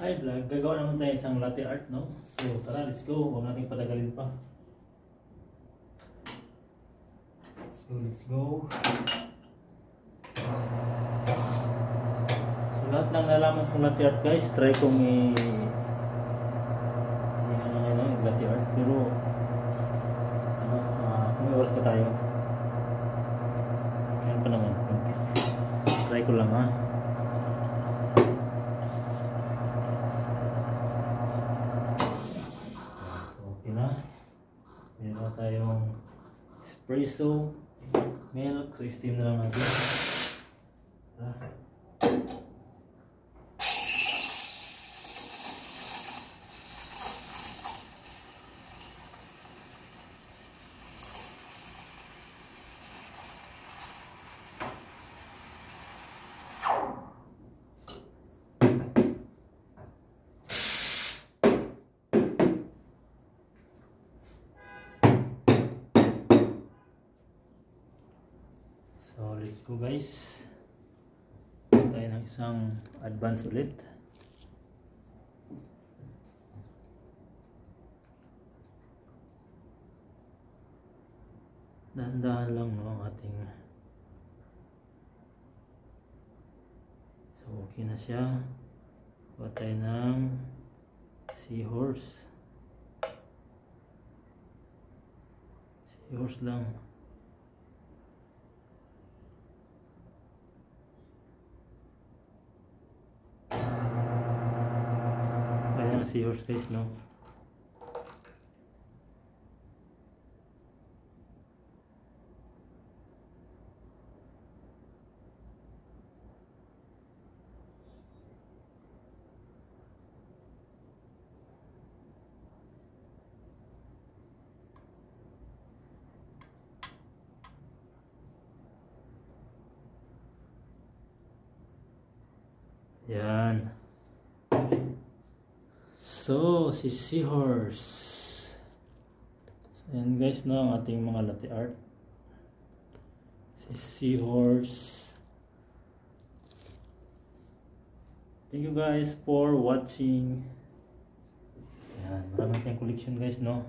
Hi vlog, gagawa naman tayo isang latte art, no? So tara, let's go. Huwag natin patagalin pa. Let's go. So lahat ng nalaman kong latte art guys, try kong latte art. Pero kung may oras pa tayo, kaya pa naman. Try ko lang ha. Meron tayong espresso milk, so steam na lang natin. So let's go guys. Tayo ng isang advance ulit. Dahan-dahan lang no ang ating. So okay na siya. Kuha tayo ng seahorse. Seahorse lang. Seahorse guys, no? Yan. So, si seahorse. So, yan guys, no, ang ating mga latte art. Si seahorse. Thank you guys for watching. Yan, marami tayong collection guys, no.